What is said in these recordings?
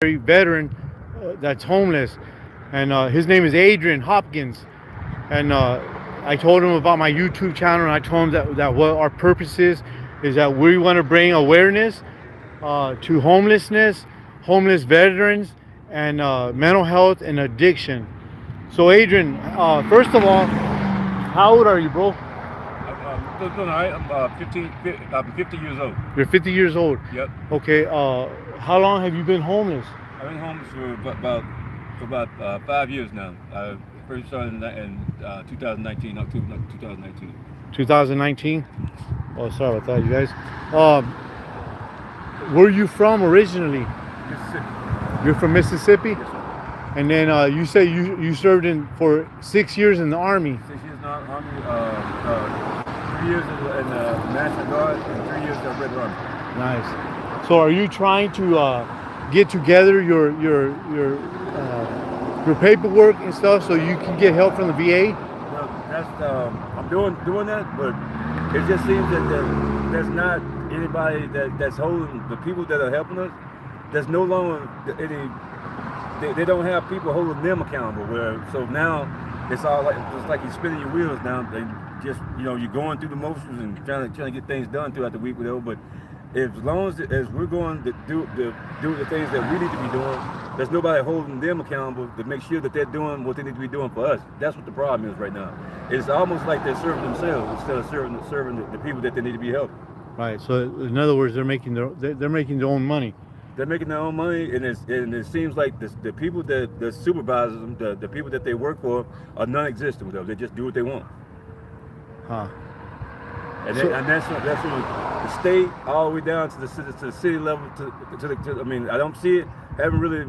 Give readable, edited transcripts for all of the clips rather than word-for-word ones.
veteran that's homeless, and his name is Adrian Hopkins. And I told him about my YouTube channel, and I told him that what our purpose is that we want to bring awareness to homelessness, homeless veterans, and mental health and addiction. So, Adrian, first of all, how old are you, bro? Doing all right. I'm 50 years old. You're 50 years old. Yep. Okay. How long have you been homeless? I've been homeless for about 5 years now. I first started in 2019, October 2019. 2019. Oh, sorry about that, you guys. Where are you from originally? Mississippi. You're from Mississippi, Yes, sir. and then you say you served in for 6 years in the army. 6 years in the Army, 3 years in the National Guard, and 3 years in the Red Army. Nice. So, are you trying to get together your paperwork and stuff so you can get help from the VA? Well, I'm doing that, but it just seems that there's not anybody that's holding the people that are helping us. There's no longer any. They don't have people holding them accountable. So now it's all like you're spinning your wheels now. They just you're going through the motions and trying to get things done throughout the week, whatever. But as long as we're going to do the things that we need to be doing, there's nobody holding them accountable to make sure that they're doing what they need to be doing for us. That's what the problem is right now. It's almost like they're serving themselves instead of serving the people that they need to be helping. Right. So, in other words, they're making their own money. They're making their own money, and it seems like the people that supervise them, the people that they work for, are non-existent with them. They just do what they want. Huh. And that's from the state all the way down to the city level. I mean, I don't see it. I haven't really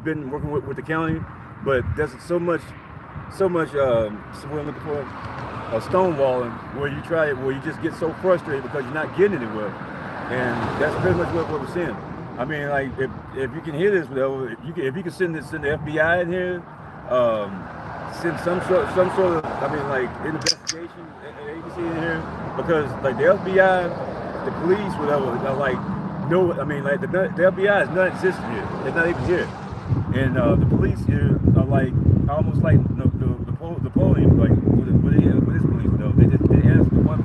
been working with the county, but there's so much what I'm looking for, stonewalling, where you just get so frustrated because you're not getting anywhere, and that's pretty much what we're seeing. I mean, like if you can hear this, whatever, if you can send the FBI in here, send some sort of, I mean, like investigation agency in here, because like the FBI, the police, whatever, are like no, I mean, like the FBI is not existing here. It's not even here, and the police here are like almost like the podium, like with this police, though. They answer to one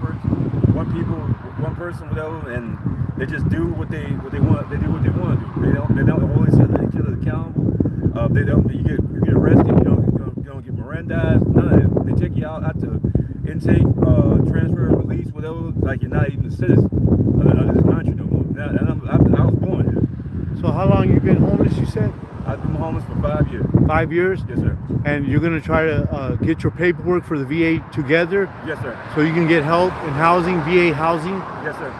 person, whatever, and they just do what they want. They do what they want to do. They don't hold each other accountable. You get arrested. You don't get Mirandized. None of it. They take you out to intake, transfer, release, whatever. Like you're not even a citizen of this country no more. And I was born here. So, how long you been homeless? You said. I've been homeless for 5 years. 5 years? Yes, sir. And you're going to try to get your paperwork for the VA together? Yes, sir. So you can get help in housing, VA housing? Yes, sir.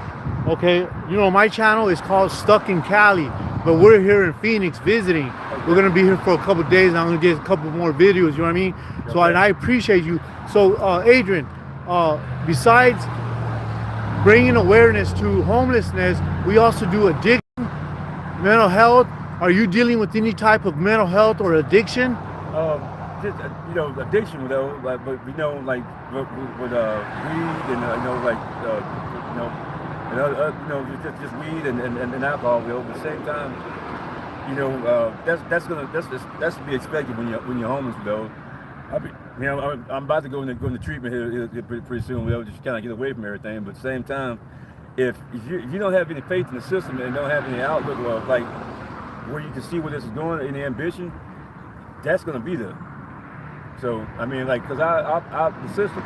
Okay. My channel is called Stuckincali, but we're here in Phoenix visiting. Okay. We're going to be here for a couple of days, and I'm going to get a couple more videos, you know what I mean? Okay. So I appreciate you. So, Adrian, besides bringing awareness to homelessness, we also do addiction, mental health. Are you dealing with any type of mental health or addiction? Just addiction, though. Like, but with weed and just weed and alcohol. But at the same time, that's to be expected when you're homeless, though. I'm about to go into treatment here pretty soon. We'll just kind of get away from everything. But at the same time, if you don't have any faith in the system and don't have any outlook, like where you can see where this is going, any ambition, that's going to be there. So I mean, like, because the system,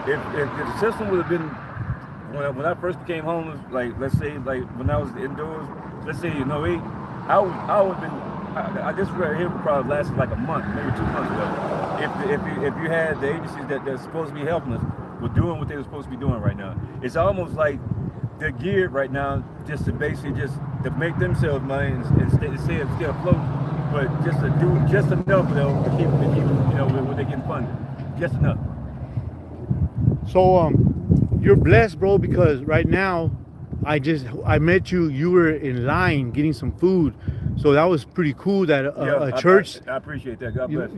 if the system would have been when I first became homeless, like let's say like when I was indoors, let's say in 08, I would have been. This right here probably lasted like a month, maybe 2 months ago. If you had the agencies that's supposed to be helping us were doing what they were supposed to be doing right now, it's almost like they're geared right now just to basically to make themselves money and stay afloat, but just to do just enough to keep when they get funded, just enough. So you're blessed, bro, because right now I met you. You were in line getting some food, so that was pretty cool. That a church. I appreciate that. God bless.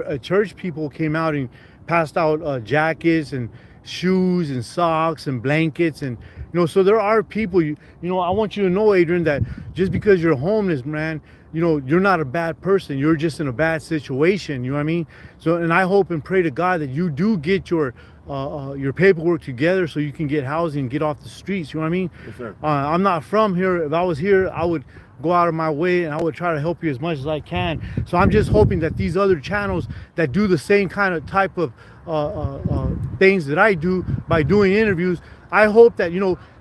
A church people came out and passed out jackets and shoes and socks and blankets, and so there are people. I want you to know, Adrian, that just because you're homeless, man, you're not a bad person. You're just in a bad situation. You know what I mean? So, and I hope and pray to God that you do get your paperwork together so you can get housing and get off the streets. You know what I mean? Yes, sir. I'm not from here. If I was here, I would go out of my way and I would try to help you as much as I can. So I'm just hoping that these other channels that do the same kind of type of things that I do by doing interviews, I hope that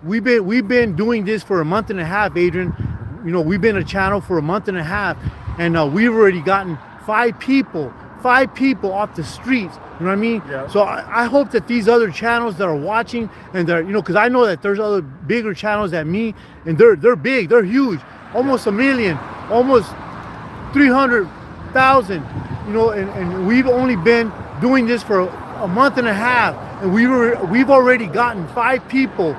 we've been doing this for a month and a half, Adrian. We've been a channel for a month and a half, and we've already gotten 5 people off the streets. You know what I mean? Yeah. So I hope that these other channels that are watching, and they're, because I know that there's other bigger channels than me, and they're big, they're huge, almost 1 million, almost 300,000. And we've only been doing this for a month and a half, and we've already gotten 5 people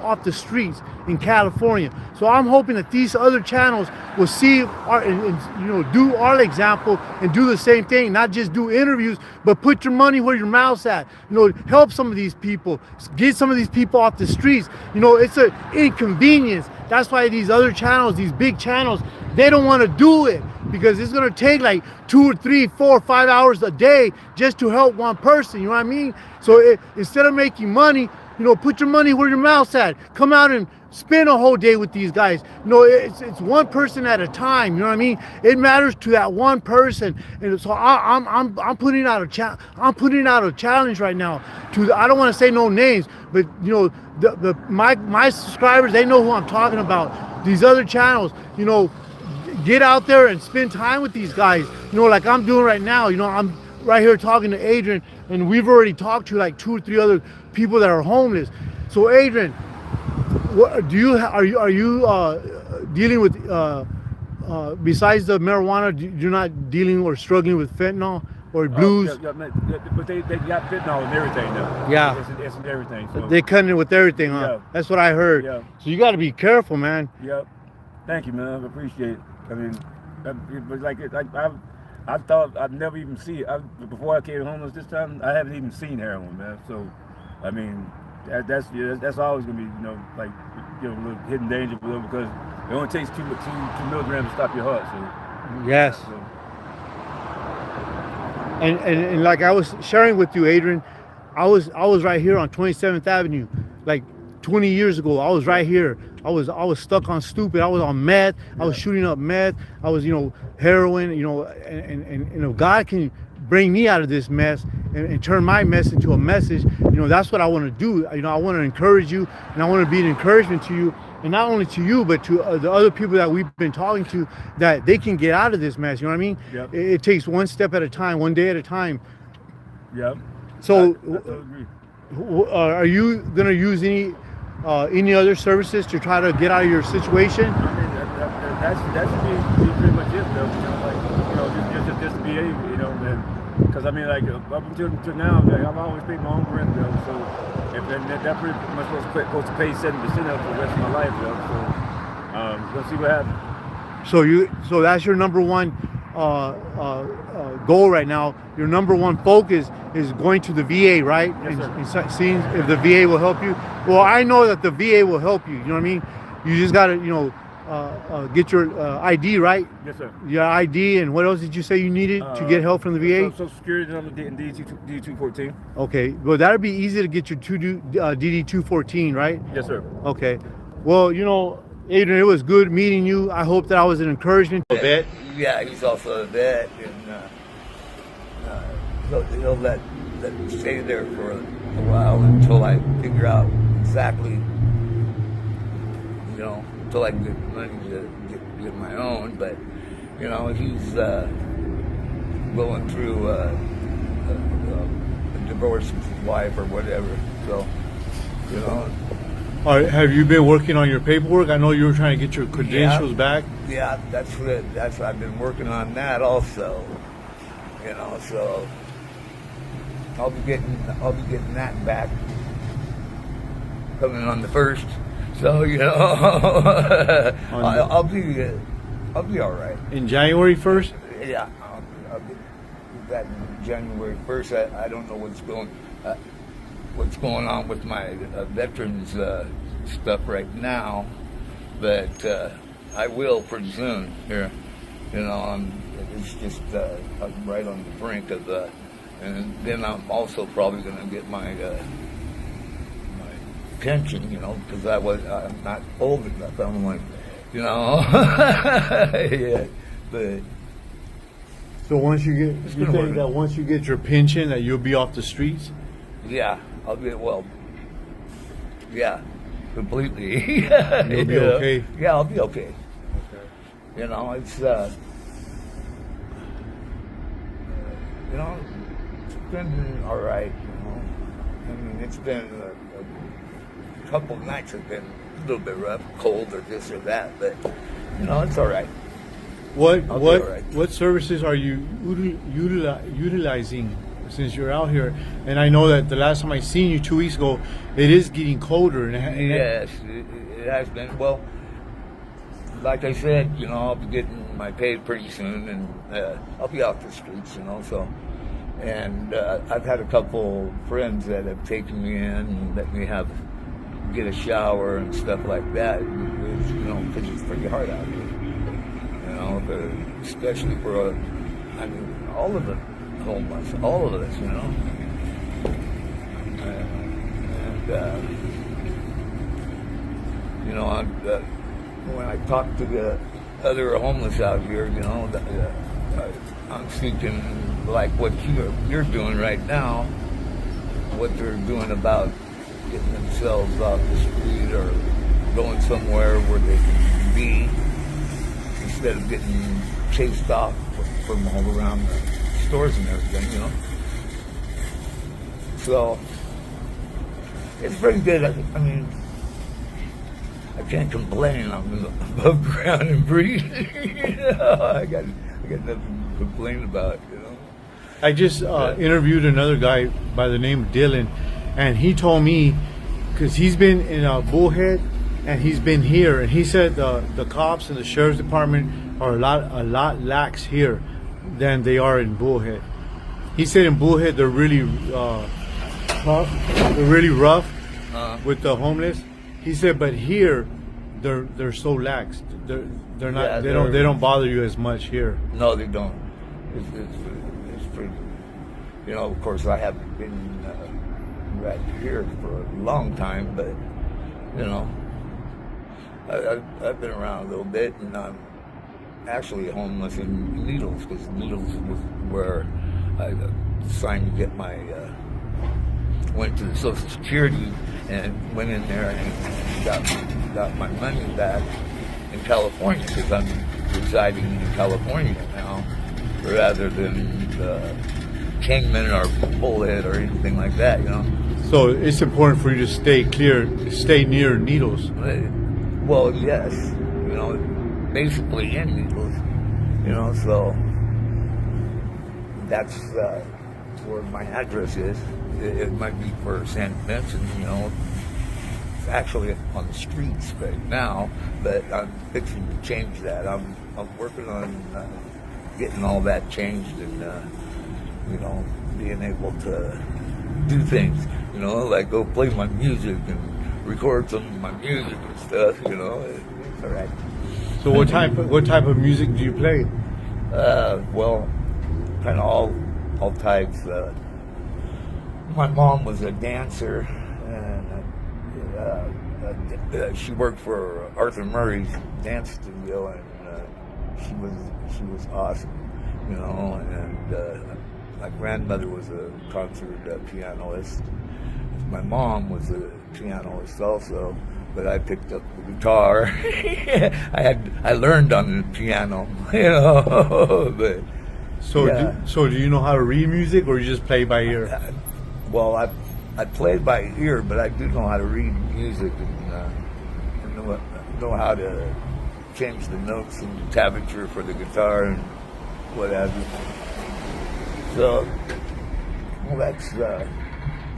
off the streets in California. So I'm hoping that these other channels will see do our example and do the same thing, not just do interviews, but put your money where your mouth's at. Help some of these people, get some of these people off the streets. It's an inconvenience. That's why these other channels, these big channels, they don't want to do it, because it's going to take like 2 or 3, 4, 5 hours a day just to help one person. You know what I mean? So instead of making money, put your money where your mouth's at. Come out and spend a whole day with these guys. It's one person at a time. You know what I mean? It matters to that one person. And so I'm putting out a challenge right now. I don't want to say no names, but my subscribers, they know who I'm talking about. These other channels, get out there and spend time with these guys. Like I'm doing right now. I'm right here talking to Adrian, and we've already talked to like 2 or 3 other people that are homeless. So Adrian, are you dealing with besides the marijuana? You're not dealing or struggling with fentanyl or blues? But they got fentanyl and everything though. Yeah, it's in everything. So. They cut it with everything, huh? Yeah. That's what I heard. Yeah. So you got to be careful, man. Yep. Thank you, man. I appreciate it. I mean, but like I thought I'd never even see it. Before I came homeless this time, I haven't even seen heroin, man. So, I mean, that's always gonna be, a little hidden danger, because it only takes 2 milligrams to stop your heart. So, yes. So. And like I was sharing with you, Adrian, I was right here on 27th Avenue, like 20 years ago. I was right here. I was stuck on stupid. I was on meth. I was shooting up meth. I was, heroin, and if God can bring me out of this mess and turn my mess into a message, that's what I want to do. I want to encourage you, and I want to be an encouragement to you, and not only to you, but to the other people that we've been talking to, that they can get out of this mess. You know what I mean? Yep. It takes one step at a time, one day at a time. Yep. So, I totally agree. Are you gonna use any other services to try to get out of your situation? I mean, that should be pretty much it, though. Just to be able, because I mean, like up until now, I've always paid my own rent, though. So that pretty much supposed to pay 70% of it for the rest of my life, though. So we'll see what happens. So that's your number one goal right now. Your number one focus is going to the VA, right? Yes, sir. And seeing if the VA will help you. Well, I know that the VA will help you. You know what I mean? You just gotta, get your ID, right? Yes, sir. Your ID, and what else did you say you needed to get help from the VA? Social Security number and DD-214. Okay, well that'd be easy to get your DD-214, right? Yes, sir. Okay. Well, Adrian, it was good meeting you. I hope that I was an encouragement. A bit. Yeah, he's also a vet, and he'll let me stay there for a while until I figure out exactly, until I can get money to get my own. But he's going through a divorce with his wife or whatever. So, Have you been working on your paperwork? I know you were trying to get your credentials back. Yeah, that's what I've been working on that also. So I'll be getting that back coming on the 1st. So I'll be all right. In January 1st? Yeah, I'll get that in January 1st. I don't know what's going. what's going on with my veterans stuff right now, but I will pretty soon here. You know, it's just I'm right on the brink of and then I'm also probably going to get my pension, you know, because I'm not old enough. I'm like, you know, yeah, but. So once you get, you think that once you get your pension, that you'll be off the streets? Yeah, I'll be yeah, completely. You'll be okay. Yeah, I'll be okay. Okay. You know, it's you know, it's been all right. You know, I mean, it's been a couple of nights have been a little bit rough, cold or this or that, but you know, it's all right. What services are you utilizing since you're out here? And I know that the last time I seen you 2 weeks ago, it is getting colder. Yes, it has been. Well, like I said, you know, I'll be getting my pay pretty soon, and I'll be out the streets, you know. So, and I've had a couple friends that have taken me in and let me get a shower and stuff like that. It's, you know, because it's pretty hard out here. You know, especially for I mean, all of the homeless, all of us, you know. And you know, when I talk to the other homeless out here, you know, I'm thinking like what you're doing right now, what they're doing about getting themselves off the street or going somewhere where they can be, instead of getting chased off from all around the stores and everything, you know. So it's pretty good. I mean, I can't complain. I'm above ground and breathing. You know? I got nothing to complain about, you know. I just interviewed another guy by the name of Dylan, and he told me, because he's been in Bullhead and he's been here, and he said the cops and the sheriff's department are a lot lax here than they are in Bullhead. He said in Bullhead they're really tough, they're really rough with the homeless. He said, but here they're so lax. They're not. Yeah, they don't bother you as much here. No, they don't. It's pretty. You know, of course, I haven't been right here for a long time, but you know, I've been around a little bit, and I'm actually homeless in Needles, because Needles was where I signed to get my. Went to the Social Security and went in there and got my money back in California, because I'm residing in California now, rather than Kingman or Bullhead or anything like that, you know. So it's important for you to stay near Needles. Well, yes, you know, basically in Needles, you know. So that's where my address is. It might be for San Vincent, you know. It's actually on the streets right now, but I'm fixing to change that. I'm working on getting all that changed and you know, being able to do things, you know, like go play my music and record some of my music and stuff, you know. It's all right. So what type of music do you play? Well, kind of all types. My mom was a dancer, and she worked for Arthur Murray's dance studio, and she was awesome, you know. And my grandmother was a concert pianist. My mom was a pianist also, but I picked up the guitar. I learned on the piano, you know. But so yeah. Do you know how to read music, or you just play by ear? Well, I played by ear, but I do know how to read music and know how to change the notes and the tablature for the guitar and what have you. So, well, that's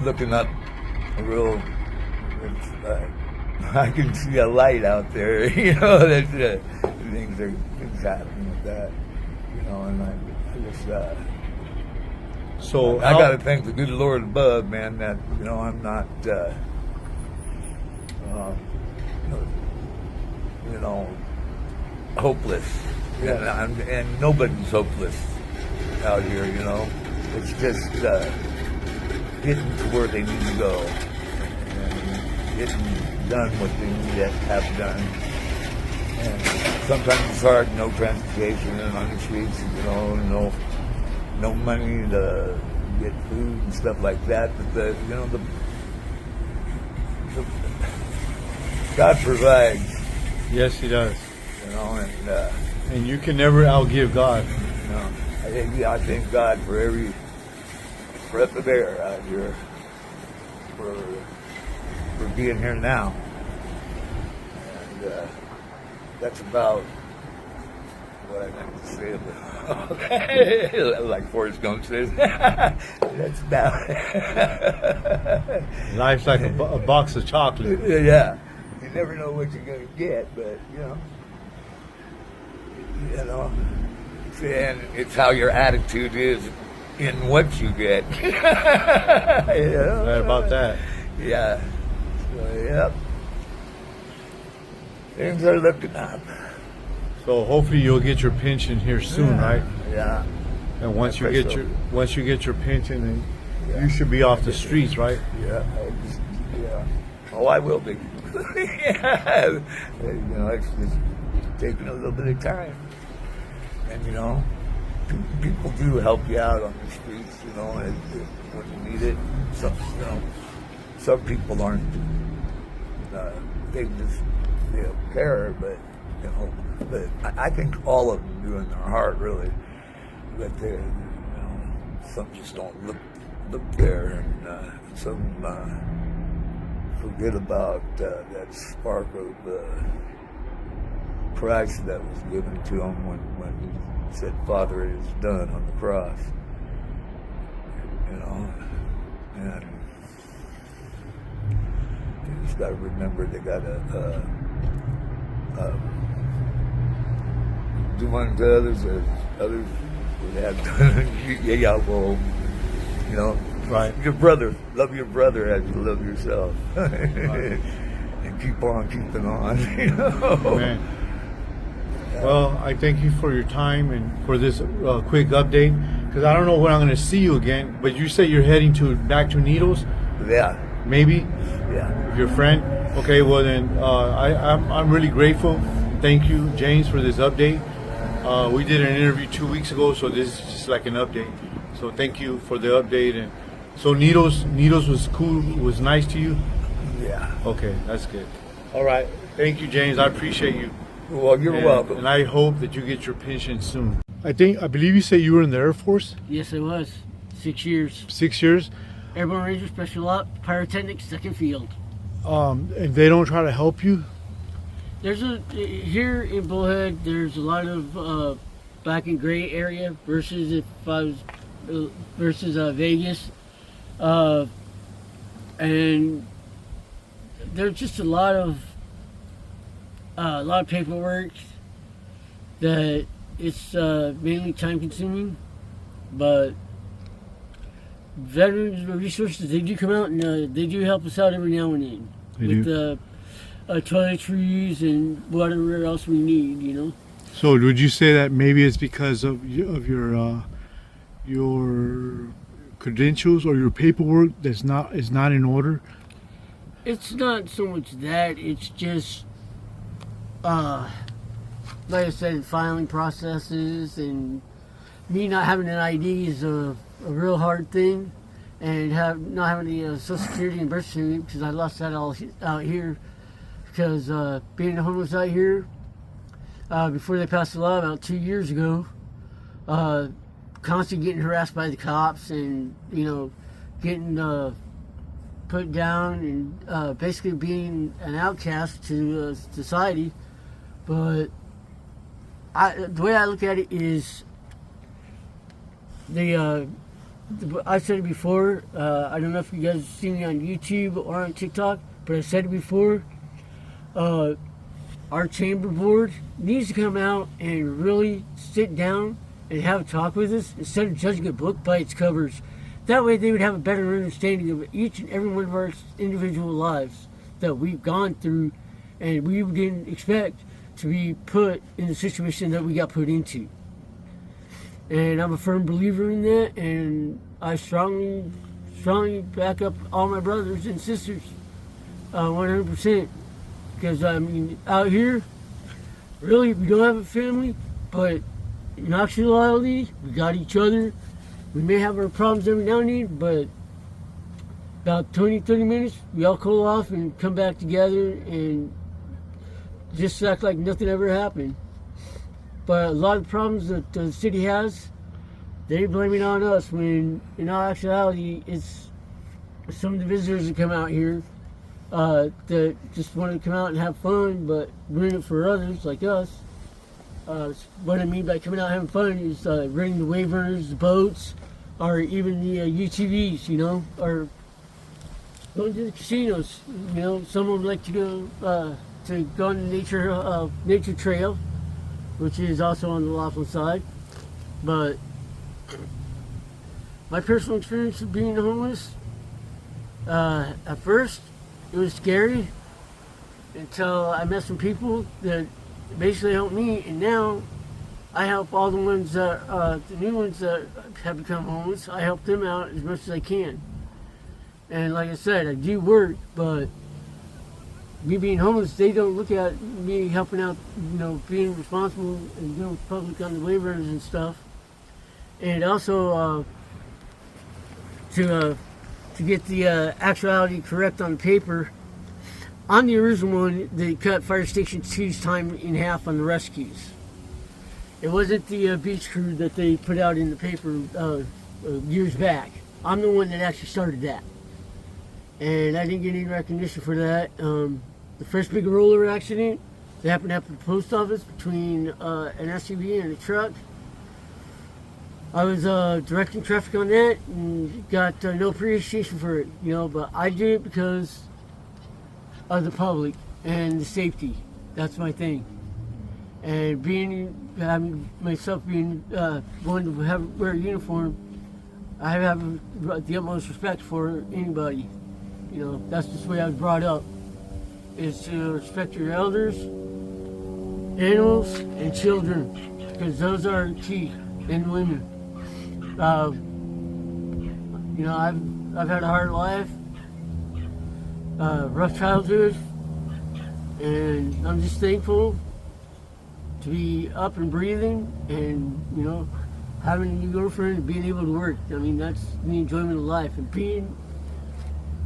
looking up a real. I can see a light out there, you know. That things happening with that, you know, and I just. So I got to thank the good Lord above, man, that, you know, I'm not, you know, hopeless. Yeah. And nobody's hopeless out here, you know. It's just getting to where they need to go and getting done what they need to have done. And sometimes it's hard, no transportation and on the streets, you know, no money to get food and stuff like that. But the God provides. Yes, He does. You know, And you can never outgive God. you know, I thank God for every breath of air out here, for being here now. And that's about what I meant to say about like Forrest Gump says. That's about it. Life's like a box of chocolate. Yeah. You never know what you're going to get, but, you know, and it's how your attitude is in what you get. You know? Right about that. Yeah. So, yep. Things are looking up. So hopefully you'll get your pension here soon, right? Yeah. And once I you think get your pension, then you should be off the streets, right? Yeah. Yeah. Oh, I will be. Yeah. You know, it's just taking a little bit of time. And, you know, people do help you out on the streets, you know, when you need it. Some people aren't, they don't care, but, you know, but I think all of them do in their heart, really. But they, you know, some just don't look there, and some forget about that spark of Christ that was given to him when he said, "Father, it is done" on the cross. You know, and you just got to remember they got to do unto others as others would have done. Yeah, well, you know, Right. Your brother, love your brother as you love yourself, Right. and keep on keeping on. You know. Amen. Well, I thank you for your time and for this quick update, because I don't know when I'm going to see you again, but you say you're heading back to Needles, Yeah, maybe, yeah. with your friend. Okay, well then, I'm really grateful. Thank you, James, for this update. We did an interview 2 weeks ago, so this is just like an update. So thank you for the update. And so Needles was cool, was nice to you? Yeah. Okay, that's good. All right, thank you, James. I appreciate you. Well, you're welcome. And I hope that you get your pension soon. I believe you said you were in the Air Force? Yes, I was. 6 years. 6 years? Airborne Ranger Special Op, Pyrotechnics, second field. And they don't try to help you? Here in Bullhead, there's a lot of black and gray area versus if I was Vegas, and there's just a lot of paperwork that it's mainly time consuming, but Veterans Resources, they do come out and they do help us out every now and then with toiletries and whatever else we need, you know. So would you say that maybe it's because of your credentials or your paperwork is not in order? It's not so much that, it's just like I said, filing processes, and me not having an ID is a real hard thing, and not having the Social Security and birth certificate, because I lost that all out here, because being homeless out here, before they passed the law about 2 years ago, constantly getting harassed by the cops, and you know, getting put down, and basically being an outcast to society. But the way I look at it is, I said it before, I don't know if you guys have seen me on YouTube or on TikTok, but I said it before, our chamber board needs to come out and really sit down and have a talk with us instead of judging a book by its covers. that way they would have a better understanding of each and every one of our individual lives that we've gone through, and we didn't expect to be put in the situation that we got put into. And I'm a firm believer in that, and I strongly back up all my brothers and sisters 100%. Because, I mean, out here, really, we don't have a family, but in actuality, we got each other. We may have our problems every now and then, but about 20, 30 minutes, we all cool off and come back together and just act like nothing ever happened. But a lot of problems that the city has, they blame it on us, when in all actuality, it's some of the visitors that come out here that just want to come out and have fun, but ruin it for others like us. What I mean by coming out and having fun is renting the waivers, the boats, or even the UTVs, you know, or going to the casinos. You know, some of them like to go on the nature trail, which is also on the lawful side. But my personal experience of being homeless, at first it was scary until I met some people that basically helped me, and now I help all the ones that, the new ones that have become homeless. I help them out as much as I can. And like I said, I do work, but me being homeless, they don't look at me helping out, you know, being responsible and doing public on the waivers and stuff. And also to get the actuality correct on paper, on the original one, they cut Fire Station 2's time in half on the rescues. It wasn't the beach crew that they put out in the paper years back. I'm the one that actually started that. And I didn't get any recognition for that. The first big roller accident that happened at the post office between an SUV and a truck, I was directing traffic on that and got no appreciation for it, you know, but I did it because of the public and the safety. That's my thing. And having myself being one to wear a uniform, I have the utmost respect for anybody. You know, that's just the way I was brought up, is to respect your elders, animals, and children, because those are key, and women. You know, I've had a hard life, rough childhood, and I'm just thankful to be up and breathing, and, you know, having a new girlfriend and being able to work. I mean, that's the enjoyment of life. And being,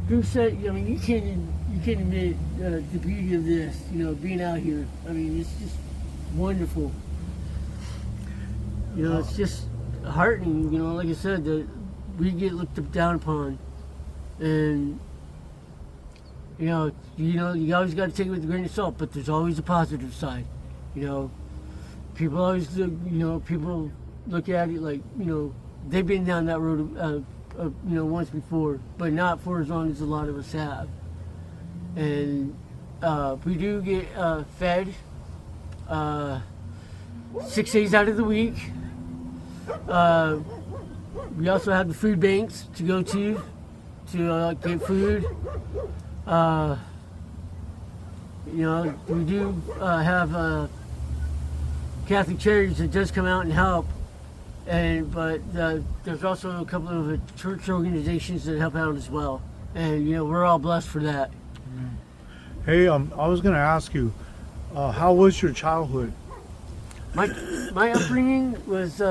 I mean, you can't admit the beauty of this, you know, being out here. I mean, it's just wonderful. You know, it's just heartening, you know, like I said, that we get looked down upon. And, you know, you always got to take it with a grain of salt, but there's always a positive side. You know, people always, people look at it like, you know, they've been down that road, you know, once before, but not for as long as a lot of us have. And we do get fed 6 days out of the week. We also have the food banks to go to get food. You know, we do have Catholic Charities that does come out and help, but there's also a couple of church organizations that help out as well, and you know, we're all blessed for that. Hey, I was gonna ask you, how was your childhood? My upbringing was